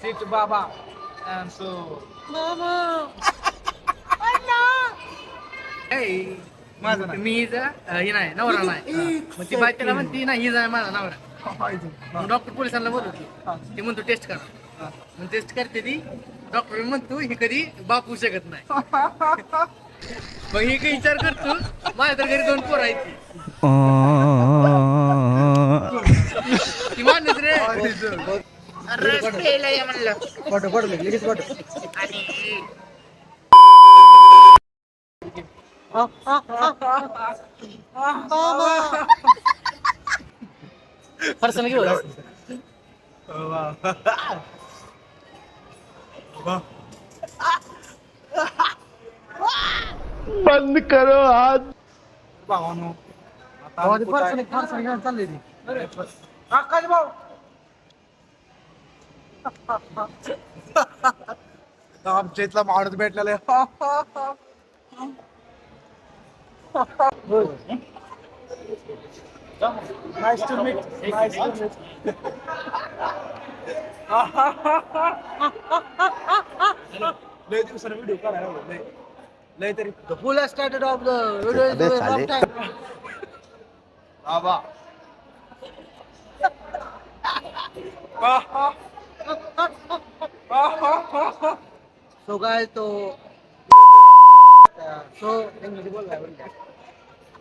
Sit Baba. And so, Mama. Hey, माझं नाही. मी हिचा ही नाही नवरा नाही मग ती बाई त्याला म्हणती नाही हिचा आहे माझा नवरा. डॉक्टर पोलिसांना बोलवते ती म्हणतो टेस्ट करा मग टेस्ट करते ती डॉक्टर म्हणतो ही कधी बापू शकत नाही. मग ही काही विचार करतो माझ्या तर घरी 2 पोरं आहेत ती माणूस रे रस्त्याला ये म्हणलं फोटो फोटो लगेच फोटो. आणि फरसाण घेऊ बंद करो हाथ. भावानो फरसाण घेऊन चालली ती आकाश भाऊ. आमच्या इथला माणूस भेटलेला आहे. Nice to meet. Nice to meet. लय दिवसाने व्हिडिओ काढायला लागलो. लय तरी The full started of the video is अबे a साले. long time. बाबा. So guys,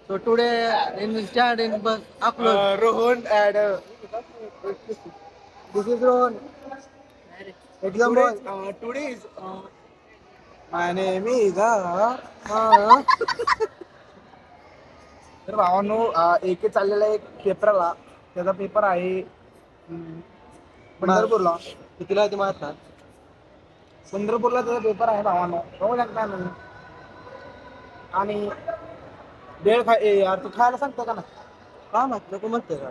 so today in we start in bus upload. Rohan add This is Rohan. example today is my name is तर भावांनो एक चाललेला एक पेपरला त्याचा पेपर आहे पंढरपूरला. कितीला आहे ते मारतात? पंढरपूरला त्याचा पेपर आहे भावांनो. बघू शकता ना. आणि बेळ यार तू खायला सांगतो का ना. का माहित नको म्हणते का?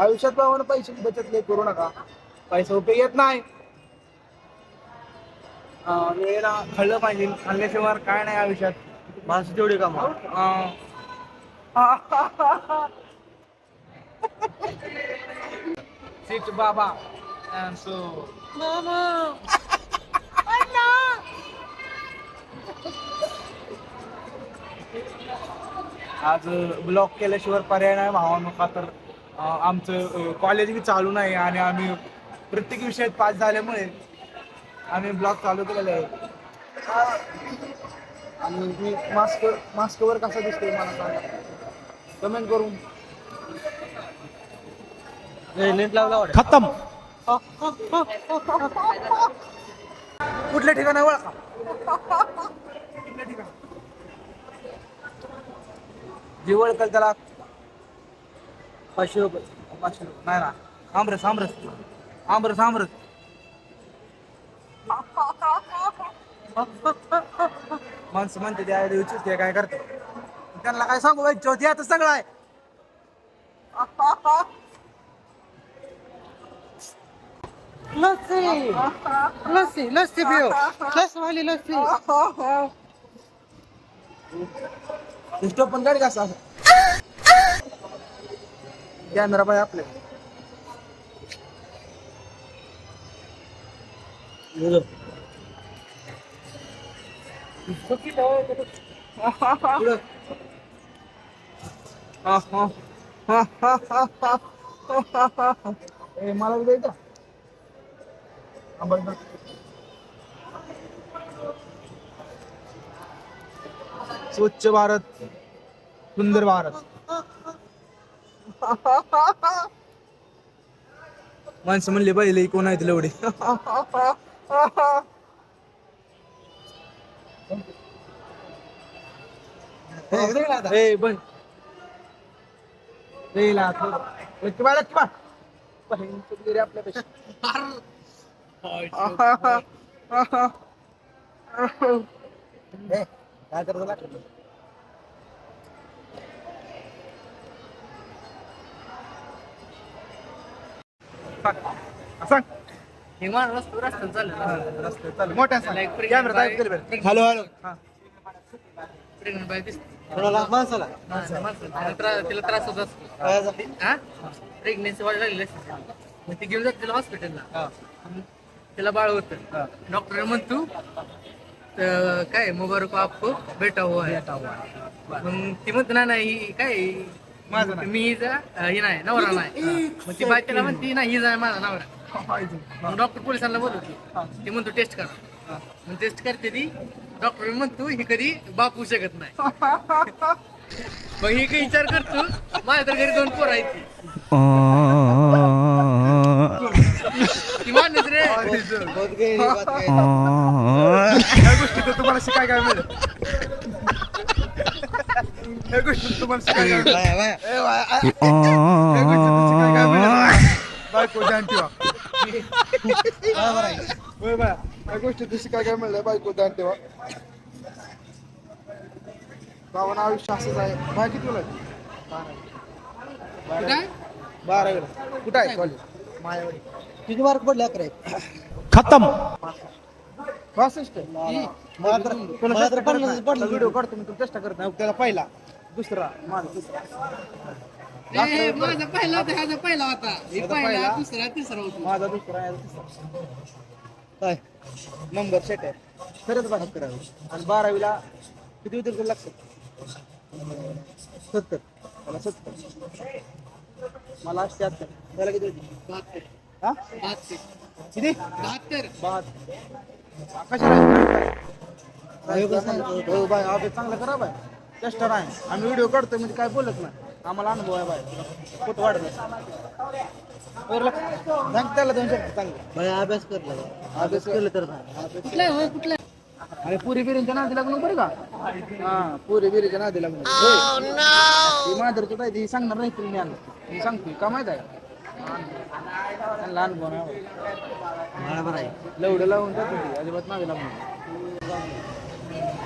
आयुष्यात भावानं पैसे बचत लय करू नका. पैसा उपयोग येत नाही. वेळेला खाल्लं पाहिजे. खाल्ल्याशिवाय काय नाही आयुष्यात. माणसं तेवढी का मग? Sit Baba and so Mama. आज ब्लॉक केल्याशिवाय पर्याय नाही भावांनो. का तर आमचं कॉलेज बी चालू नाही आणि आम्ही प्रत्येक विषयात पास झाल्यामुळे आम्ही ब्लॉग चालू केलेला आहे. आणि मी मास्कवर कसा दिसतोय मला सांगा कमेंट करून. नेट लावला वाटत. खत्म. कुठल्या ठिकाणी ओळखा. कुठल्या ठिकाणी जे ओळखल त्याला 500 रुपये. 500 रुपये. नाही ना आमरस आमरस आमरस आमरस. माणसं म्हणते त्या दिवशीच ते काय करते. त्यांना काय सांगू इच्छा होती आता सगळं आहे. लस्सी लस्सी लस्सी पिओ. लस्सी वाली लस्सी. स्टॉप पण गाडी कसा कॅमेरा पाहिजे आपले. मला द्यायचं स्वच्छ भारत सुंदर भारत. माणसं म्हणले पहिले कोण आहे तिला एवढी. पण आपल्यापेक्षा काय करतो. सांग हे माणूस रस्त्यात चाललं. रस्ते चालू मोठ्या Like कॅमेरा pregnant केलं बाई- बरं. Hello hello. प्रेग्नंट बाई दिसते. कोणाला माणसाला तिला त्रास होत असतो. प्रेग्नेन्सी वाढ लागलेली असते. मग ती घेऊन जात तिला हॉस्पिटलला. हा. तिला बाळ हा. होतं. डॉक्टर म्हणतो काय मुबारक आपको बेटा हुआ है. मग ती म्हणतो नाही काय माझं नाही. मी हिचा ही नाही नवरा नाही. मग ती बाई त्याला म्हणते नाही हिचा आहे माझा नवरा. मग डॉक्टर पोलिसांना बोलवते. ती म्हणतो टेस्ट करा. मग टेस्ट करते ती. डॉक्टर म्हणतो ही कधी बाप होऊ शकत नाही. मग ही काही विचार करतो माझ्या तर घरी 2 पोरं आहेत ती. ती मानच रे. या गोष्टीत तुम्हाला शिकाय काय मिळेल? या गोष्टीत तुम्हाला शिकाय काय मिळेल? या गोष्टीतून शिकाय काय मिळेल? बायको ध्यान ठेवा. होय बाया, या गोष्टीतून शिकाय काय मिळेल? बायको ध्यान ठेवा. भावानं आयुष्य असंच आहे. बाय किती वेळ काय 12 कुठं आहे कॉलेज? मायावडी किती मार्क पडले 11 खत्म. 65. मला तर 50 पडलं. व्हिडिओ काढतो मी, तुला चेष्टा करत नाही. त्याला पहिला दुसरा माझा दुसरा माझा पहिला होता ह्याचा पहिला होता. हे माझा पहिला पहिला. दुसरा तिसरा होता. माझा दुसरा याचा तिसरा काय नंबर सेट आहे. खरंच बघा करावं. आणि 12वीला किती होतील तुला लक्षात? 70. मला 70. मला 76. त्याला किती होती? 72. हा 72. किती? 72. 72. कशाला हो बाय अभ्यास चांगला करा बाय. चेष्टा नाही. आम्ही व्हिडिओ काढतोय म्हणजे काय बोलत नाही. आम्हाला अनुभव आहे बाय. फोटो वाढत नाही. त्याला 2 शब्द चांगले. मला अभ्यास करला अभ्यास केलं तर नाही. कुठला आहे, होय, कुठला आहे? अरे पुरी बिरींच्या नादी लागलो बरं का? हा पुरी बिरीच्या नादी लागलो. ही माधुर तुला ती सांगणार नाही तुला ज्ञान. मी सांगतोय का माहित आहे? लहान बोन बरोबर आहे. लवडं लावून जात होती अजिबात नादी लागून.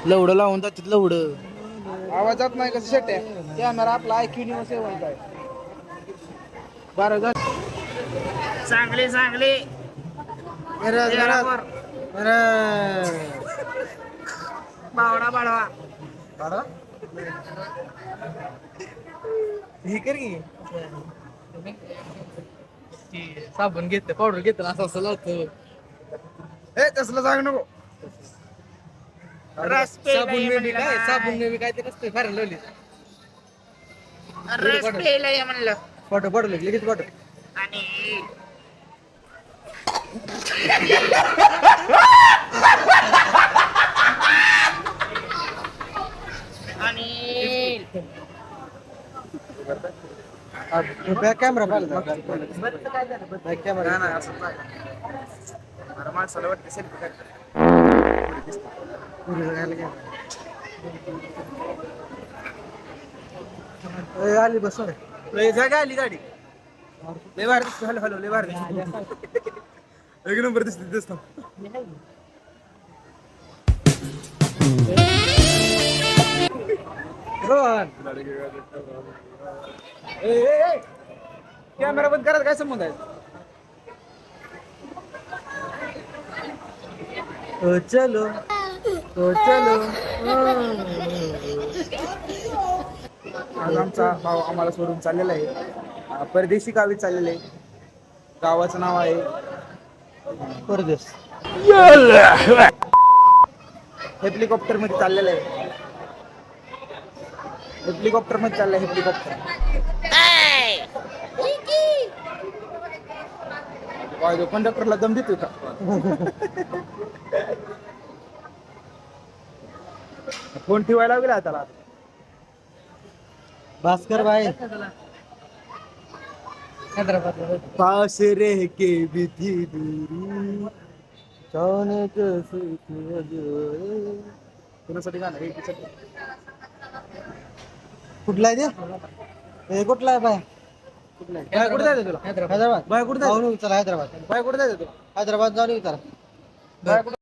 लवडं लावून जातात लवडं. आवाज जात नाही कसं शेट आहे. कॅमेरा आपला IQ निवड सेवनचा आहे. 12 झाले. चांगले चांगले बावडा बाळवा. ही कर की. साबण घेत पावडर घेत असं असं लावतो. ए तसलं सांग नको. साबण नेहमी काय साबण नेहमी काय ते नसतं फार लावली. फोटो पडलो लगेच फोटो. बॅक कॅमेरा पाहिला बॅक कॅमेरा नाही असं नाही. अरे माणसाला वाटतं सेल्फी काढतात. आली बस लय जागा आली गाडी. लय भारी दिसते. हॅलो हॅलो लय भारी दिसते. एक नंबर दिसते दिसतो. कॅमेरा बंद करायचा काय संबंध आहे? चलो चलो. आज आमचा भाऊ आम्हाला सोडून चाललेला आहे. परदेशी गावी चाललेला आहे. गावाचं नाव आहे परदेश. हेलिकॉप्टर मध्ये चाललेलं आहे. हेलिकॉप्टर मध्ये चाललंय. हेलिकॉप्टर कंडक्टरला दम देतोय का? फोन ठेवायला गेला त्याला. भास्कर भाई हैदराबाद पास रह के भी थी दूरी. कोणासाठी गाणं हे किती? कुठला आहे ते कुठला आहे बाय बाय कुठे जायचं तुला? हैदराबाद बाय कुठे जायचं? जाऊन विचारा हैदराबाद बाय कुठे जायचं तुला? हैदराबाद जाऊन विचारा बाय कुठे